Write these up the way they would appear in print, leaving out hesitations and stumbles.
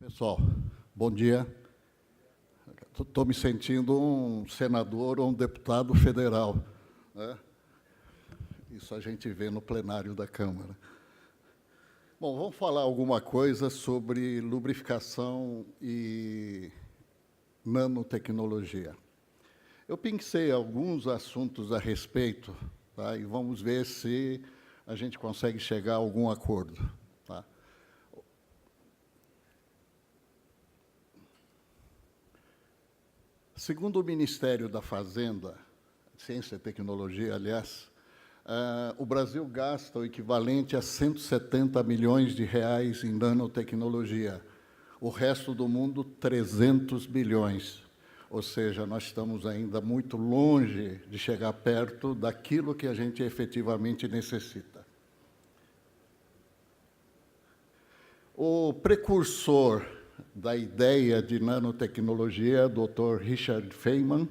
Pessoal, bom dia. Estou me sentindo um senador ou um deputado federal, né? Isso a gente vê no plenário da Câmara. Bom, vamos falar alguma coisa sobre lubrificação e nanotecnologia. Eu pensei alguns assuntos a respeito, tá? E vamos ver se a gente consegue chegar a algum acordo, tá? Segundo o Ministério da Fazenda, Ciência e Tecnologia, aliás, o Brasil gasta o equivalente a 170 milhões de reais em nanotecnologia. O resto do mundo, 300 bilhões. Ou seja, nós estamos ainda muito longe de chegar perto daquilo que a gente efetivamente necessita. O precursor da ideia de nanotecnologia, Dr. Richard Feynman,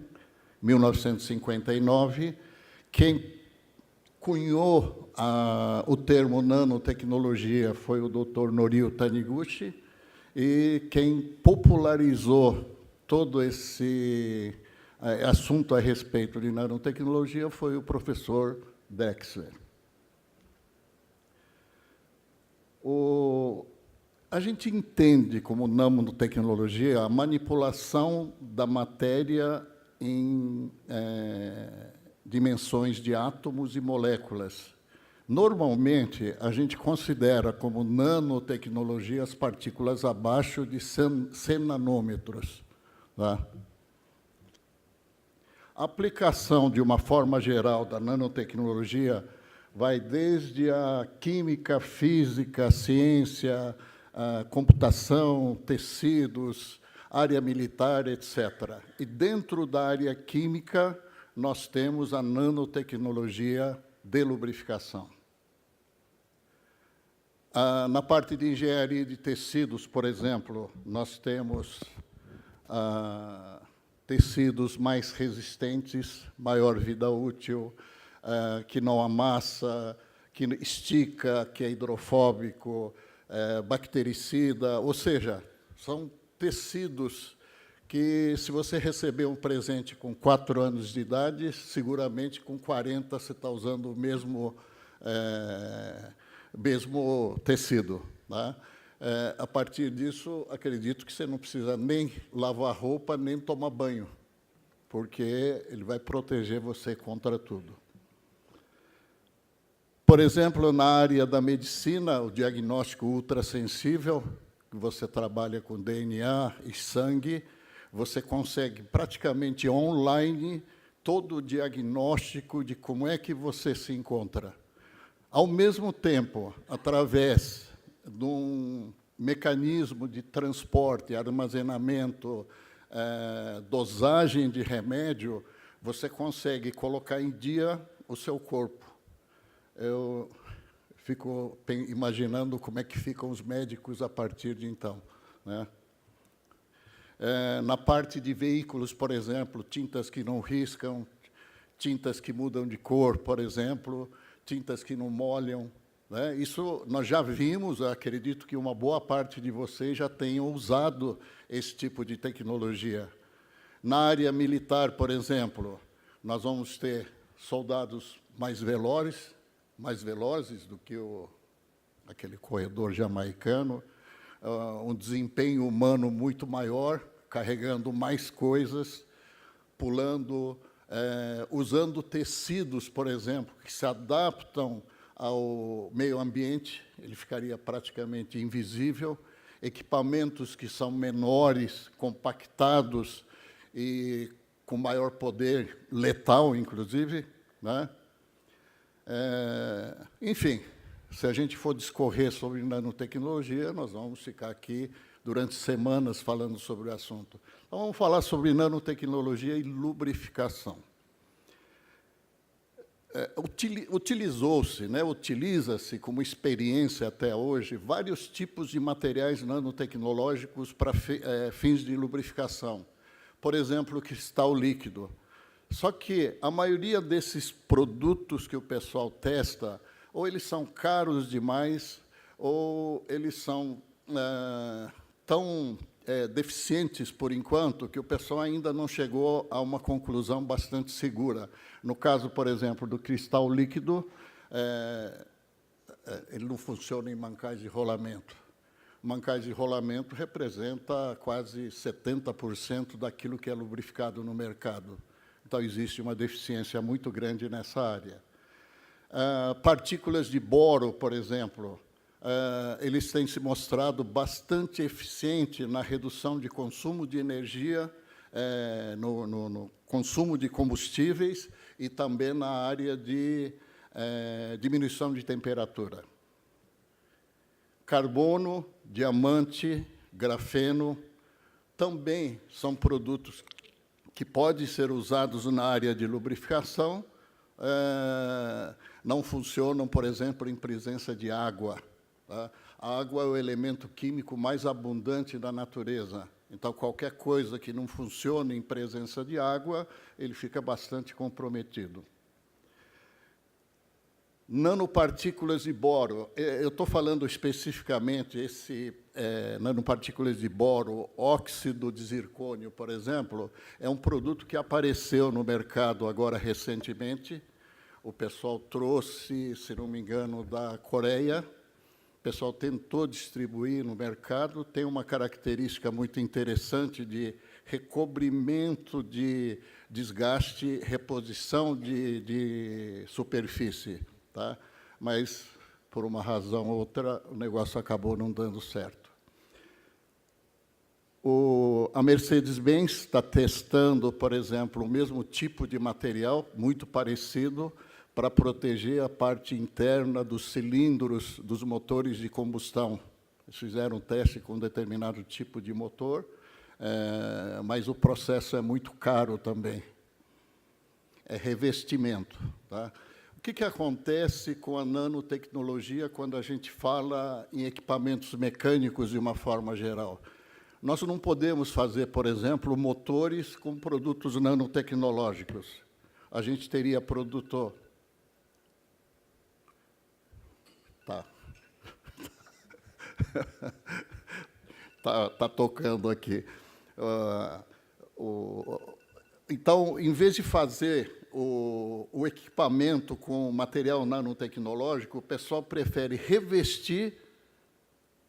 1959, quem cunhou o termo nanotecnologia foi o Dr. Norio Taniguchi, e quem popularizou todo esse assunto a respeito de nanotecnologia foi o professor Drexler. A gente entende como nanotecnologia a manipulação da matéria em dimensões de átomos e moléculas. Normalmente, a gente considera como nanotecnologia as partículas abaixo de 100 nanômetros. Tá? A aplicação, de uma forma geral, da nanotecnologia vai desde a química, física, ciência, a computação, tecidos, área militar, etc. E dentro da área química, nós temos a nanotecnologia de lubrificação. Na parte de engenharia de tecidos, por exemplo, nós temos tecidos mais resistentes, maior vida útil, que não amassa, que estica, que é hidrofóbico, bactericida, ou seja, são tecidos que, se você receber um presente com 4 anos de idade, seguramente com 40 você está usando o mesmo tecido. Tá? A partir disso, acredito que você não precisa nem lavar roupa, nem tomar banho, porque ele vai proteger você contra tudo. Por exemplo, na área da medicina, o diagnóstico ultrassensível, que você trabalha com DNA e sangue, você consegue praticamente online todo o diagnóstico de como é que você se encontra. Ao mesmo tempo, através de um mecanismo de transporte, armazenamento, dosagem de remédio, você consegue colocar em dia o seu corpo. Eu fico imaginando como é que ficam os médicos a partir de então, né? Na parte de veículos, por exemplo, tintas que não riscam, tintas que mudam de cor, por exemplo, tintas que não molham, né? Isso nós já vimos, acredito que uma boa parte de vocês já tenham usado esse tipo de tecnologia. Na área militar, por exemplo, nós vamos ter soldados mais velozes do que aquele corredor jamaicano, um desempenho humano muito maior, carregando mais coisas, pulando, usando tecidos, por exemplo, que se adaptam ao meio ambiente, ele ficaria praticamente invisível, equipamentos que são menores, compactados e com maior poder letal, inclusive, né? Enfim, se a gente for discorrer sobre nanotecnologia, nós vamos ficar aqui durante semanas falando sobre o assunto. Então, vamos falar sobre nanotecnologia e lubrificação. utilizou-se, né, utiliza-se como experiência até hoje vários tipos de materiais nanotecnológicos para fins de lubrificação. Por exemplo, o cristal líquido. Só que a maioria desses produtos que o pessoal testa, ou eles são caros demais, ou eles são tão deficientes, por enquanto, que o pessoal ainda não chegou a uma conclusão bastante segura. No caso, por exemplo, do cristal líquido, ele não funciona em mancais de rolamento. Mancais de rolamento representa quase 70% daquilo que é lubrificado no mercado. Então, existe uma deficiência muito grande nessa área. Partículas de boro, por exemplo, eles têm se mostrado bastante eficientes na redução de consumo de energia, no consumo de combustíveis e também na área de diminuição de temperatura. Carbono, diamante, grafeno, também são produtos que podem ser usados na área de lubrificação, não funcionam, por exemplo, em presença de água. Tá? A água é o elemento químico mais abundante da natureza. Então, qualquer coisa que não funcione em presença de água, ele fica bastante comprometido. Nanopartículas de boro. Eu estou falando especificamente nanopartículas de boro, óxido de zircônio, por exemplo, é um produto que apareceu no mercado agora recentemente. O pessoal trouxe, se não me engano, da Coreia. O pessoal tentou distribuir no mercado. Tem uma característica muito interessante de recobrimento de desgaste, reposição de superfície. Tá? Mas, por uma razão ou outra, o negócio acabou não dando certo. A Mercedes-Benz está testando, por exemplo, o mesmo tipo de material, muito parecido, para proteger a parte interna dos cilindros dos motores de combustão. Eles fizeram um teste com um determinado tipo de motor, mas o processo é muito caro também. É revestimento. Tá? O que acontece com a nanotecnologia quando a gente fala em equipamentos mecânicos de uma forma geral? Nós não podemos fazer, por exemplo, motores com produtos nanotecnológicos. A gente teria produto... Tá. Tá tocando aqui. Então, em vez de fazer o equipamento com material nanotecnológico, o pessoal prefere revestir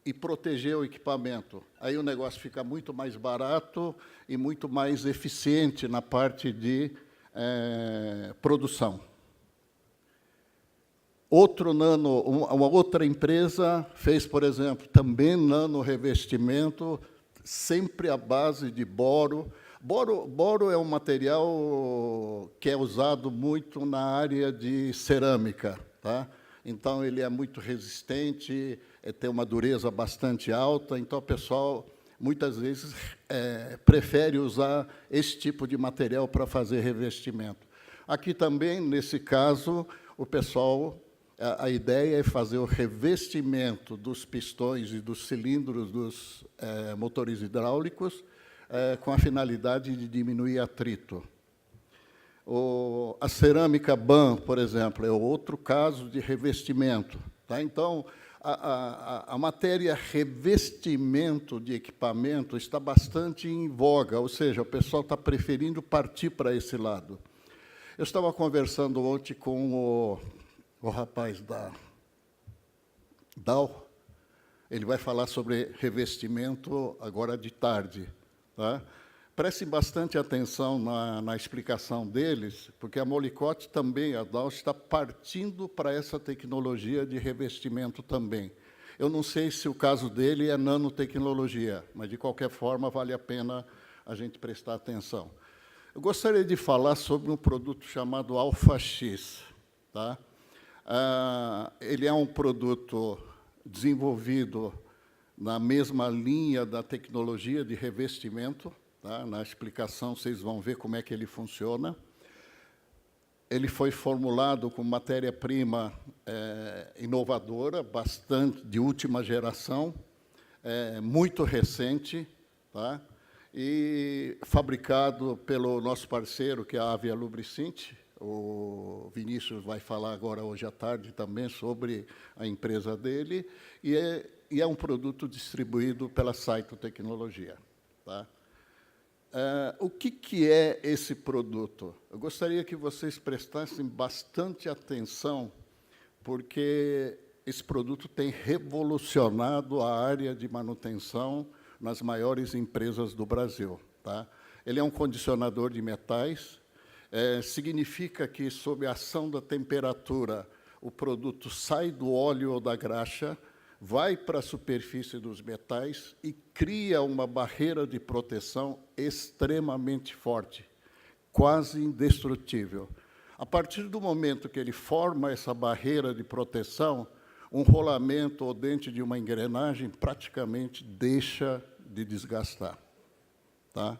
e proteger o equipamento. Aí o negócio fica muito mais barato e muito mais eficiente na parte de produção. Uma outra empresa fez, por exemplo, também nanorevestimento, sempre à base de boro. Boro é um material que é usado muito na área de cerâmica. Tá? Então, ele é muito resistente, tem uma dureza bastante alta, então o pessoal, muitas vezes, prefere usar esse tipo de material para fazer revestimento. Aqui também, nesse caso, o pessoal... A ideia é fazer o revestimento dos pistões e dos cilindros dos motores hidráulicos com a finalidade de diminuir atrito. A cerâmica BAM, por exemplo, é outro caso de revestimento. Tá? Então, a matéria revestimento de equipamento está bastante em voga, ou seja, o pessoal está preferindo partir para esse lado. Eu estava conversando ontem com o rapaz da Dow, ele vai falar sobre revestimento agora de tarde. Tá? Prestem bastante atenção na explicação deles, porque a Molycott também, a Dow, está partindo para essa tecnologia de revestimento também. Eu não sei se o caso dele é nanotecnologia, mas, de qualquer forma, vale a pena a gente prestar atenção. Eu gostaria de falar sobre um produto chamado Alpha-X. Tá? Ele é um produto desenvolvido na mesma linha da tecnologia de revestimento. Tá? Na explicação, vocês vão ver como é que ele funciona. ele foi formulado com matéria-prima inovadora, bastante de última geração, muito recente, tá? E fabricado pelo nosso parceiro, que é a Avia Lubricinte. O Vinícius vai falar agora, hoje à tarde, também sobre a empresa dele, e é um produto distribuído pela Saito Tecnologia. Tá? O que é esse produto? Eu gostaria que vocês prestassem bastante atenção, porque esse produto tem revolucionado a área de manutenção nas maiores empresas do Brasil. Tá? Ele é um condicionador de metais, significa que, sob a ação da temperatura, o produto sai do óleo ou da graxa, vai para a superfície dos metais e cria uma barreira de proteção extremamente forte, quase indestrutível. A partir do momento que ele forma essa barreira de proteção, um rolamento ou dente de uma engrenagem praticamente deixa de desgastar. Tá?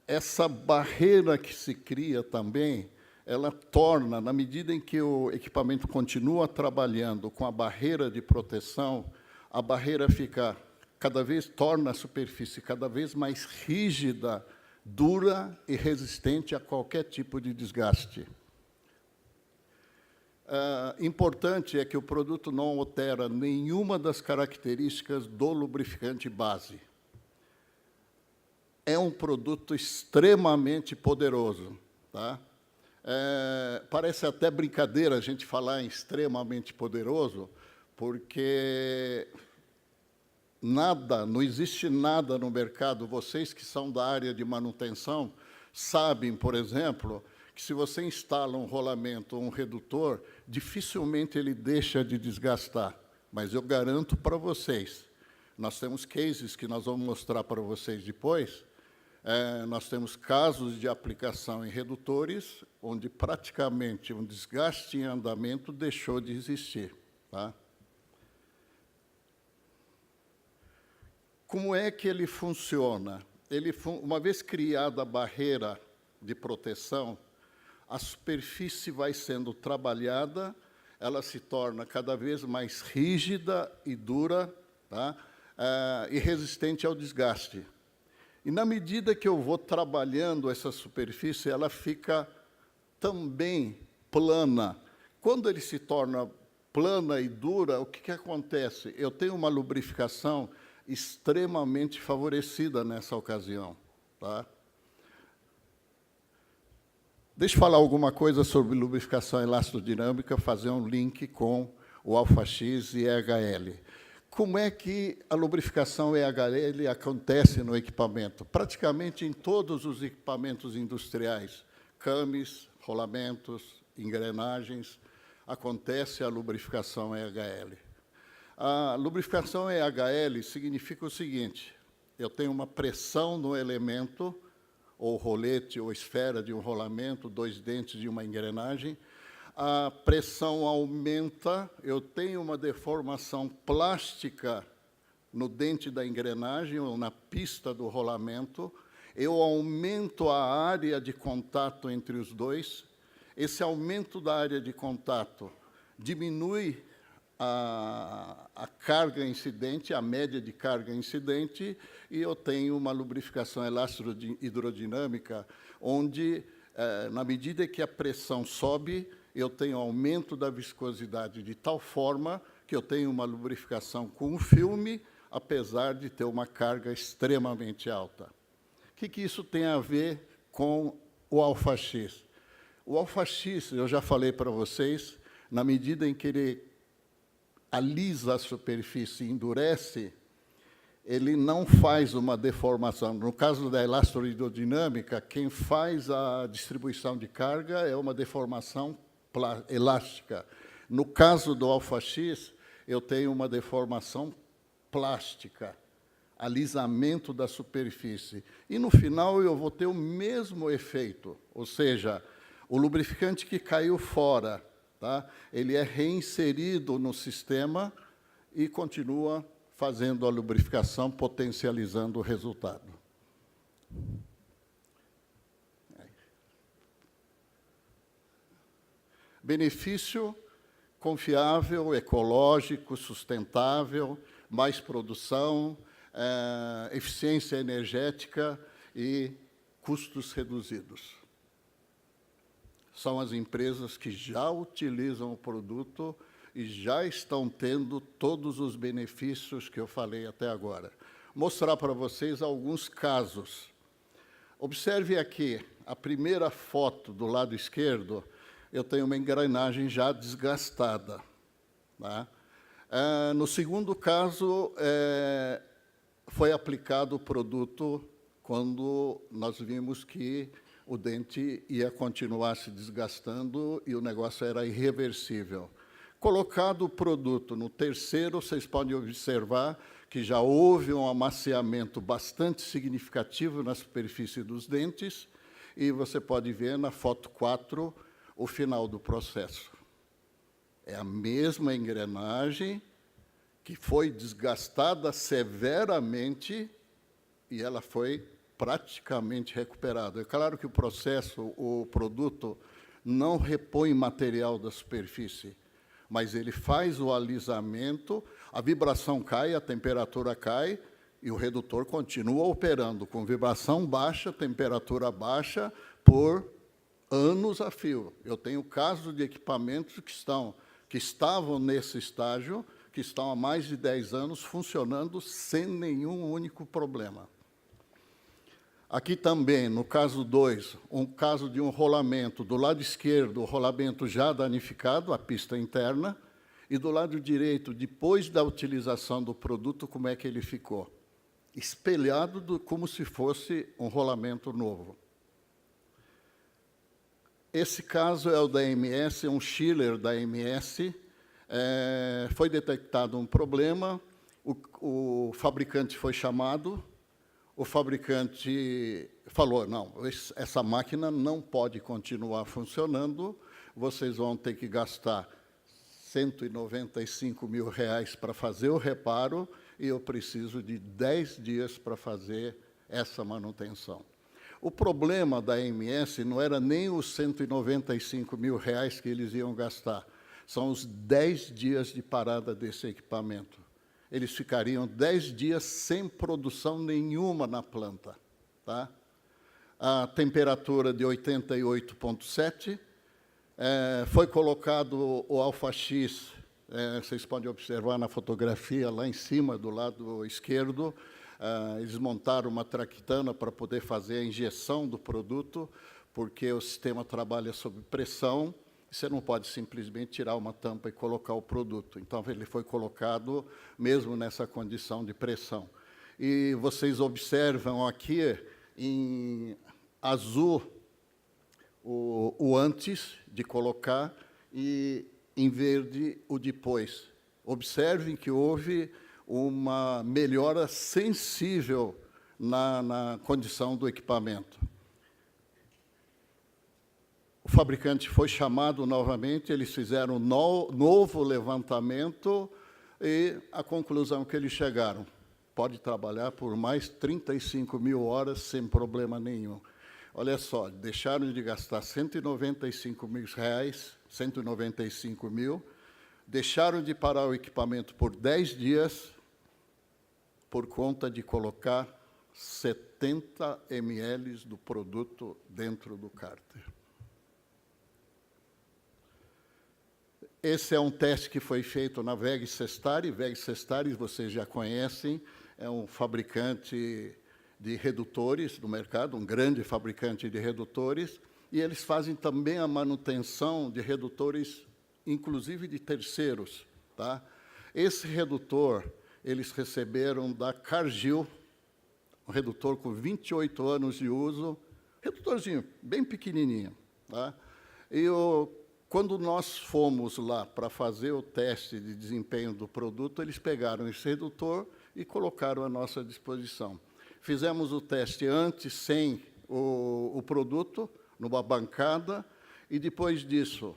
Essa barreira que se cria também, ela torna, na medida em que o equipamento continua trabalhando com a barreira de proteção, a barreira fica torna a superfície cada vez mais rígida, dura e resistente a qualquer tipo de desgaste. Importante é que o produto não altera nenhuma das características do lubrificante base. É um produto extremamente poderoso. Tá? Parece até brincadeira a gente falar em extremamente poderoso, porque não existe nada no mercado. Vocês que são da área de manutenção sabem, por exemplo, que se você instala um rolamento ou um redutor, dificilmente ele deixa de desgastar. Mas eu garanto para vocês, nós temos cases que nós vamos mostrar para vocês depois. Nós temos casos de aplicação em redutores, onde praticamente um desgaste em andamento deixou de existir. Tá? Como é que ele funciona? Uma vez criada a barreira de proteção, a superfície vai sendo trabalhada, ela se torna cada vez mais rígida e dura, tá? E resistente ao desgaste. E, na medida que eu vou trabalhando essa superfície, ela fica também plana. Quando ele se torna plana e dura, o que acontece? Eu tenho uma lubrificação extremamente favorecida nessa ocasião. Tá? Deixa eu falar alguma coisa sobre lubrificação elastodinâmica, fazer um link com o Alpha-X e EHL. Como é que a lubrificação EHL acontece no equipamento? Praticamente em todos os equipamentos industriais, cames, rolamentos, engrenagens, acontece a lubrificação EHL. A lubrificação EHL significa o seguinte: eu tenho uma pressão no elemento, ou rolete ou esfera de um rolamento, 2 dentes de uma engrenagem, a pressão aumenta, eu tenho uma deformação plástica no dente da engrenagem ou na pista do rolamento, eu aumento a área de contato entre os dois, esse aumento da área de contato diminui a carga incidente, a média de carga incidente, e eu tenho uma lubrificação elastro-hidrodinâmica, onde, na medida que a pressão sobe, eu tenho aumento da viscosidade de tal forma que eu tenho uma lubrificação com um filme, apesar de ter uma carga extremamente alta. O que isso tem a ver com o Alpha-X? O Alpha-X, eu já falei para vocês, na medida em que ele alisa a superfície e endurece, ele não faz uma deformação. No caso da elastro-hidrodinâmica, quem faz a distribuição de carga é uma deformação elástica. No caso do Alpha-X, eu tenho uma deformação plástica, alisamento da superfície. E, no final, eu vou ter o mesmo efeito, ou seja, o lubrificante que caiu fora, tá? Ele é reinserido no sistema e continua fazendo a lubrificação, potencializando o resultado. Benefício confiável, ecológico, sustentável, mais produção, eficiência energética e custos reduzidos. São as empresas que já utilizam o produto e já estão tendo todos os benefícios que eu falei até agora. Mostrar para vocês alguns casos. Observe aqui, a primeira foto do lado esquerdo, eu tenho uma engrenagem já desgastada. Tá? No segundo caso, foi aplicado o produto quando nós vimos que o dente ia continuar se desgastando e o negócio era irreversível. Colocado o produto no terceiro, vocês podem observar que já houve um amaciamento bastante significativo na superfície dos dentes, e você pode ver na foto 4 o final do processo. É a mesma engrenagem que foi desgastada severamente e ela foi praticamente recuperada. É claro que o processo, o produto, não repõe material da superfície, mas ele faz o alisamento, a vibração cai, a temperatura cai, e o redutor continua operando com vibração baixa, temperatura baixa, por anos a fio. Eu tenho casos de equipamentos que estavam nesse estágio, que estão há mais de 10 anos funcionando sem nenhum único problema. Aqui também, no caso 2, um caso de um rolamento. Do lado esquerdo, o rolamento já danificado, a pista interna, e do lado direito, depois da utilização do produto, como é que ele ficou? Espelhado como se fosse um rolamento novo. Esse caso é o da MS, um chiller da MS. Foi detectado um problema, o fabricante foi chamado, o fabricante falou, não, essa máquina não pode continuar funcionando, vocês vão ter que gastar R$195 mil para fazer o reparo e eu preciso de 10 dias para fazer essa manutenção. O problema da MS não era nem os R$195 mil que eles iam gastar, são os 10 dias de parada desse equipamento. Eles ficariam 10 dias sem produção nenhuma na planta. Tá? A temperatura de 88,7, foi colocado o alfa-X, vocês podem observar na fotografia, lá em cima, do lado esquerdo, eles montaram uma traquitana para poder fazer a injeção do produto, porque o sistema trabalha sob pressão, você não pode simplesmente tirar uma tampa e colocar o produto. Então, ele foi colocado mesmo nessa condição de pressão. E vocês observam aqui, em azul, o antes de colocar e em verde o depois. Observem que houve uma melhora sensível na condição do equipamento. O fabricante foi chamado novamente, eles fizeram um novo levantamento e a conclusão que eles chegaram, pode trabalhar por mais 35 mil horas sem problema nenhum. Olha só, deixaram de gastar R$195 mil, deixaram de parar o equipamento por 10 dias por conta de colocar 70 ml do produto dentro do cárter. Esse é um teste que foi feito na WEG Sestari. WEG Sestari, vocês já conhecem, é um fabricante de redutores do mercado, um grande fabricante de redutores, e eles fazem também a manutenção de redutores, inclusive de terceiros. Tá? Esse redutor, eles receberam da Cargill, um redutor com 28 anos de uso, redutorzinho, bem pequenininho. Tá? E quando nós fomos lá para fazer o teste de desempenho do produto, eles pegaram esse redutor e colocaram à nossa disposição. Fizemos o teste antes, sem o produto, numa bancada, e depois disso,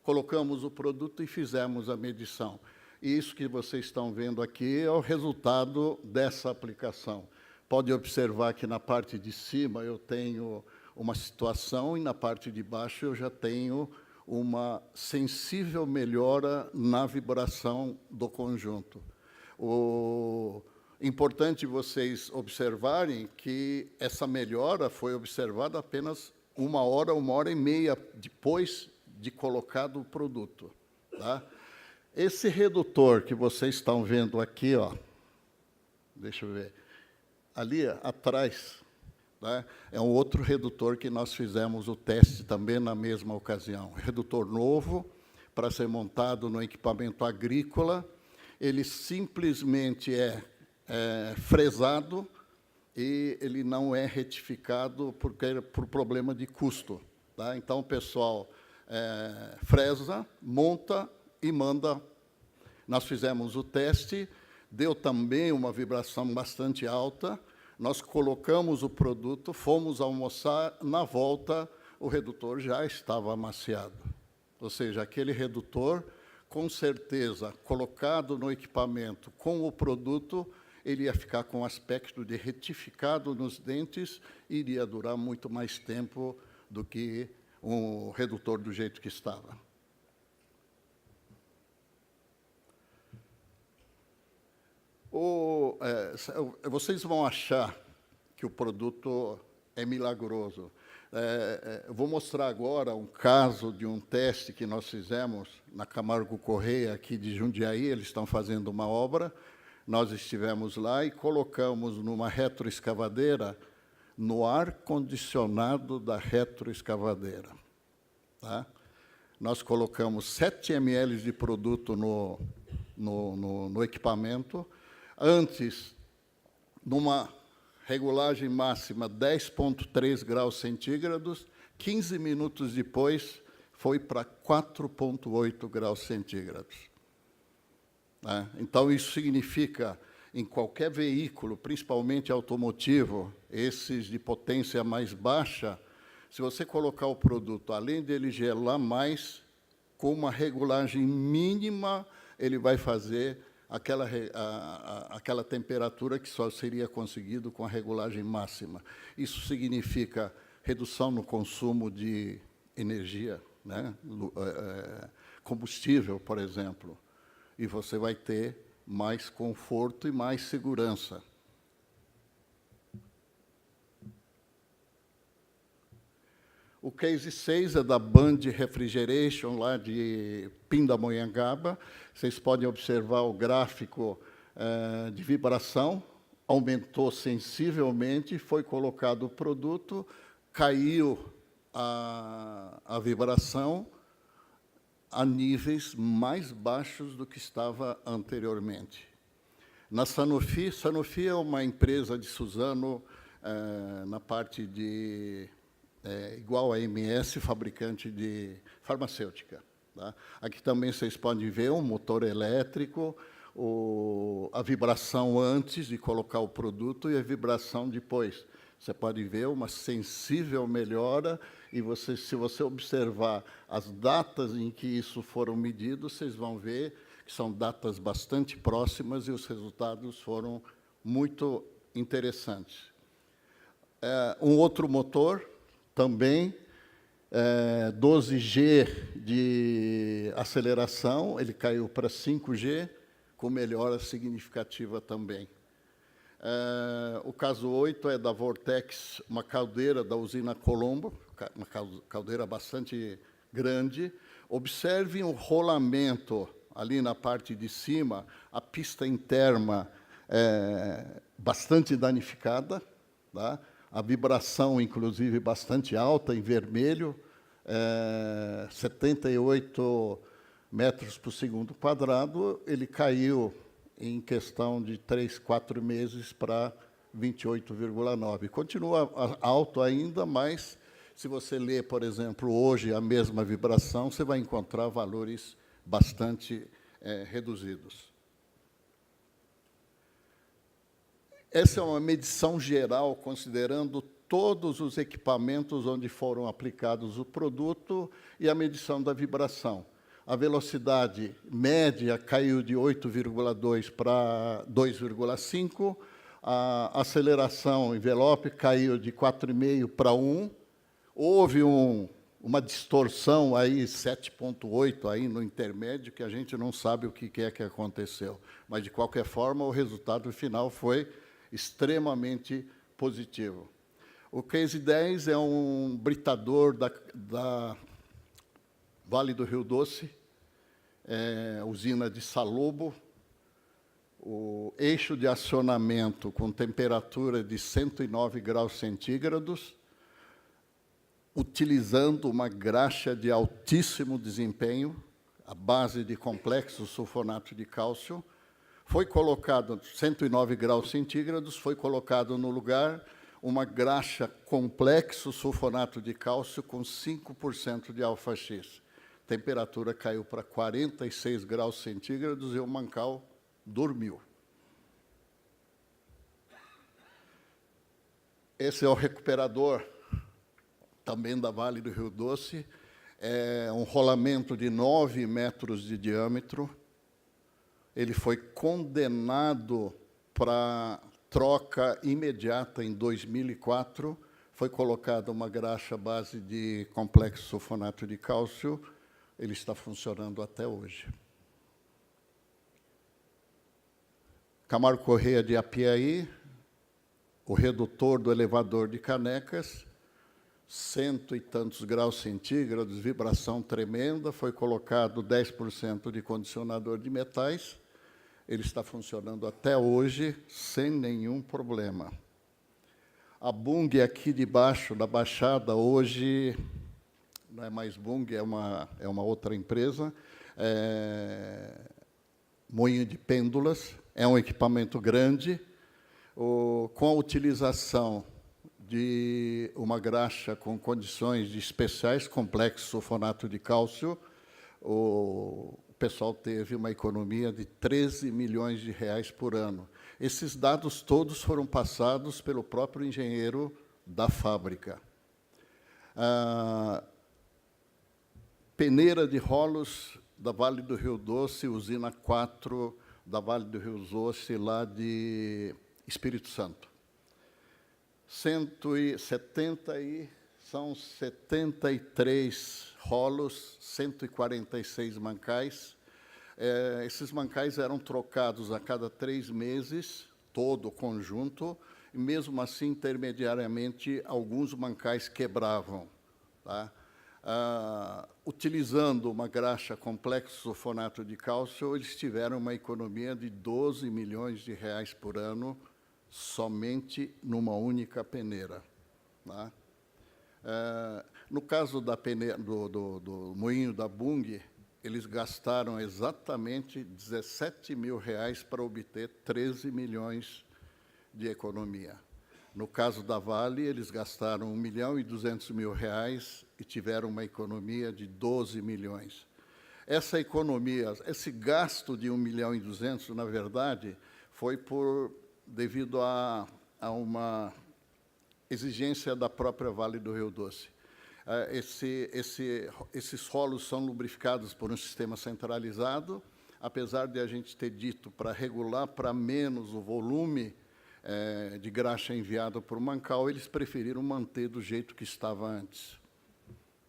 colocamos o produto e fizemos a medição. E isso que vocês estão vendo aqui é o resultado dessa aplicação. Pode observar que na parte de cima eu tenho uma situação e na parte de baixo eu já tenho uma sensível melhora na vibração do conjunto. Importante vocês observarem que essa melhora foi observada apenas 1 hora e meia depois de colocado o produto. Tá? Esse redutor que vocês estão vendo aqui, ó, deixa eu ver, ali atrás, tá? É um outro redutor que nós fizemos o teste também na mesma ocasião. Redutor novo, para ser montado no equipamento agrícola, ele simplesmente é fresado e ele não é retificado por problema de custo. Tá? Então, o pessoal fresa, monta e manda. Nós fizemos o teste, deu também uma vibração bastante alta, nós colocamos o produto, fomos almoçar, na volta o redutor já estava amaciado. Ou seja, aquele redutor, com certeza, colocado no equipamento com o produto, ele ia ficar com aspecto de retificado nos dentes e iria durar muito mais tempo do que um redutor do jeito que estava. Vocês vão achar que o produto é milagroso. Eu vou mostrar agora um caso de um teste que nós fizemos na Camargo Correia, aqui de Jundiaí. Eles estão fazendo uma obra, nós estivemos lá e colocamos numa retroescavadeira, no ar-condicionado da retroescavadeira. Tá? Nós colocamos 7 ml de produto no equipamento, antes, numa regulagem máxima 10,3 graus centígrados, 15 minutos depois, foi para 4,8 graus centígrados. Então, isso significa, em qualquer veículo, principalmente automotivo, esses de potência mais baixa, se você colocar o produto, além dele gelar mais, com uma regulagem mínima, ele vai fazer aquela temperatura que só seria conseguido com a regulagem máxima. Isso significa redução no consumo de energia, né? Combustível, por exemplo, e você vai ter mais conforto e mais segurança. O case 6 é da Band Refrigeration, lá de Pindamonhangaba. Vocês podem observar o gráfico de vibração, aumentou sensivelmente, foi colocado o produto, caiu a vibração a níveis mais baixos do que estava anteriormente. Na Sanofi, Sanofi é uma empresa de Suzano, na parte de... igual a MS, fabricante de farmacêutica. Tá? Aqui também vocês podem ver um motor elétrico, a vibração antes de colocar o produto e a vibração depois. Você pode ver uma sensível melhora, e se você observar as datas em que isso foram medidos, vocês vão ver que são datas bastante próximas e os resultados foram muito interessantes. Um outro motor, também, 12G de aceleração, ele caiu para 5G, com melhora significativa também. O caso 8 é da Vortex, uma caldeira da usina Colombo, uma caldeira bastante grande. Observem o rolamento ali na parte de cima, a pista interna bastante danificada, tá? A vibração, inclusive, bastante alta, em vermelho, 78 metros por segundo quadrado, ele caiu em questão de 3, 4 meses para 28,9. Continua alto ainda, mas, se você ler, por exemplo, hoje a mesma vibração, você vai encontrar valores bastante reduzidos. Essa é uma medição geral, considerando todos os equipamentos onde foram aplicados o produto e a medição da vibração. A velocidade média caiu de 8,2 para 2,5, a aceleração envelope caiu de 4,5 para 1, houve um uma distorção aí 7,8 aí no intermédio, que a gente não sabe o que é que aconteceu. Mas, de qualquer forma, o resultado final foi extremamente positivo. O Case 10 é um britador da Vale do Rio Doce, usina de Salobo, o eixo de acionamento com temperatura de 109 graus centígrados, utilizando uma graxa de altíssimo desempenho, à base de complexo sulfonato de cálcio. Foi colocado 109 graus centígrados, foi colocado no lugar uma graxa complexo sulfonato de cálcio com 5% de alfa-X. Temperatura caiu para 46 graus centígrados e o mancal dormiu. Esse é o recuperador, também da Vale do Rio Doce, é um rolamento de 9 metros de diâmetro. Ele foi condenado para troca imediata em 2004. Foi colocada uma graxa à base de complexo sulfonato de cálcio. Ele está funcionando até hoje. Camargo Corrêa de Apiaí, o redutor do elevador de Canecas, 100 e tantos graus centígrados, vibração tremenda, foi colocado 10% de condicionador de metais, ele está funcionando até hoje sem nenhum problema. A Bung aqui debaixo da Baixada, hoje, não é mais Bung, é uma outra empresa, moinho de pêndulas, é um equipamento grande, com a utilização de uma graxa com condições de especiais complexo sulfonato de cálcio, o pessoal teve uma economia de 13 milhões de reais por ano. Esses dados todos foram passados pelo próprio engenheiro da fábrica. Peneira de rolos da Vale do Rio Doce, usina 4 da Vale do Rio Doce, lá de Espírito Santo. 73 rolos, 146 mancais. Esses mancais eram trocados a cada 3 meses, todo o conjunto, e, mesmo assim, intermediariamente, alguns mancais quebravam. Tá? Utilizando uma graxa complexo sulfonato de cálcio, eles tiveram uma economia de 12 milhões de reais por ano, somente numa única peneira. Tá? No caso da peneira, do moinho da Bung, eles gastaram exatamente 17 mil reais para obter 13 milhões de economia. No caso da Vale, eles gastaram 1.200.000 reais e tiveram uma economia de 12 milhões. Essa economia, esse gasto de 1.200.000, na verdade, foi devido a uma exigência da própria Vale do Rio Doce. Esses rolos são lubrificados por um sistema centralizado, apesar de a gente ter dito para regular para menos o volume de graxa enviada por mancal, eles preferiram manter do jeito que estava antes.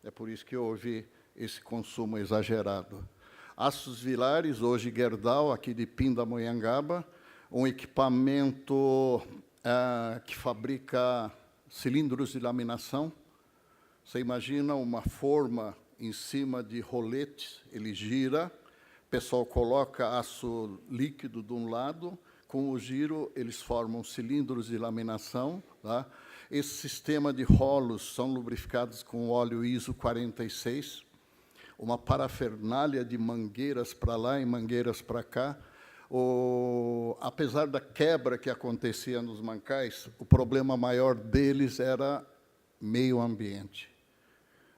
É por isso que houve esse consumo exagerado. Aços Vilares, hoje Gerdau, aqui de Pindamonhangaba, um equipamento que fabrica cilindros de laminação. Você imagina uma forma em cima de roletes, ele gira, o pessoal coloca aço líquido de um lado, com o giro eles formam cilindros de laminação. Tá? Esse sistema de rolos são lubrificados com óleo ISO 46, uma parafernália de mangueiras para lá e mangueiras para cá. Apesar da quebra que acontecia nos mancais, o problema maior deles era meio ambiente.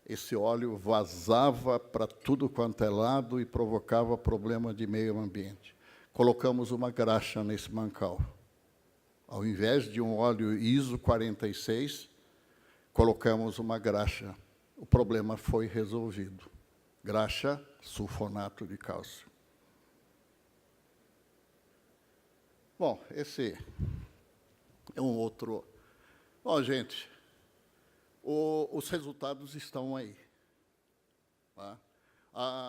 Esse óleo vazava para tudo quanto é lado e provocava problema de meio ambiente. Colocamos uma graxa nesse mancal. Ao invés de um óleo ISO 46, colocamos uma graxa. O problema foi resolvido. Graxa, sulfonato de cálcio. Bom, esse é um outro... Bom, gente, os resultados estão aí. tá?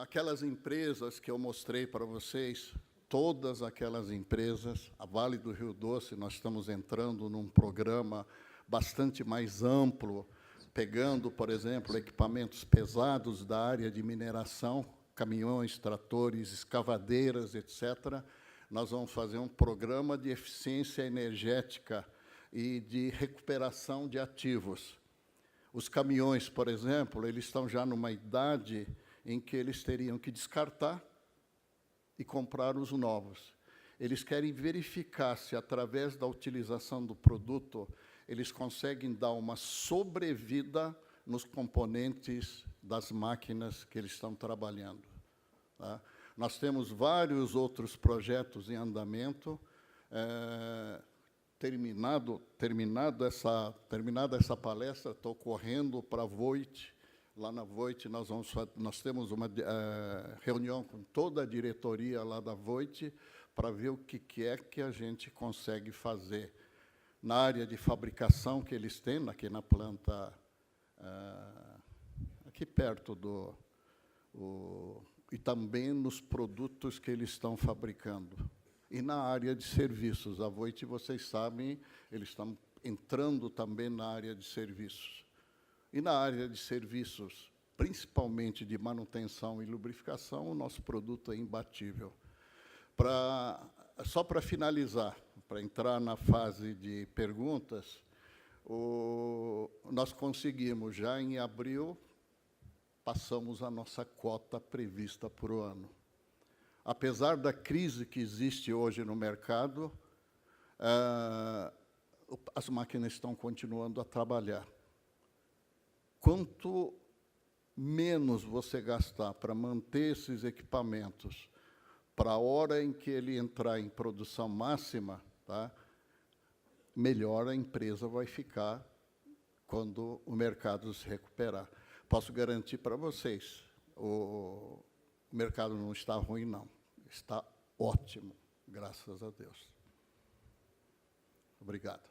Aquelas empresas que eu mostrei para vocês, todas aquelas empresas, a Vale do Rio Doce, nós estamos entrando num programa bastante mais amplo, pegando, por exemplo, equipamentos pesados da área de mineração, caminhões, tratores, escavadeiras, etc. Nós vamos fazer um programa de eficiência energética e de recuperação de ativos. Os caminhões, por exemplo, eles estão já numa idade em que eles teriam que descartar e comprar os novos. Eles querem verificar se, através da utilização do produto, eles conseguem dar uma sobrevida nos componentes das máquinas que eles estão trabalhando. Tá? Nós temos vários outros projetos em andamento. Terminada essa palestra, estou correndo para a Voit. Lá na Voit, nós temos uma reunião com toda a diretoria lá da Voit para ver o que é que a gente consegue fazer na área de fabricação que eles têm, aqui na planta, aqui perto e também nos produtos que eles estão fabricando. E na área de serviços, a Voit, vocês sabem, eles estão entrando também na área de serviços. E na área de serviços, principalmente de manutenção e lubrificação, o nosso produto é imbatível. Só para finalizar, para entrar na fase de perguntas, nós conseguimos, já em abril, passamos a nossa cota prevista para o ano. Apesar da crise que existe hoje no mercado, as máquinas estão continuando a trabalhar. Quanto menos você gastar para manter esses equipamentos para a hora em que ele entrar em produção máxima, tá, melhor a empresa vai ficar quando o mercado se recuperar. Posso garantir para vocês, o mercado não está ruim, não. Está ótimo, graças a Deus. Obrigado.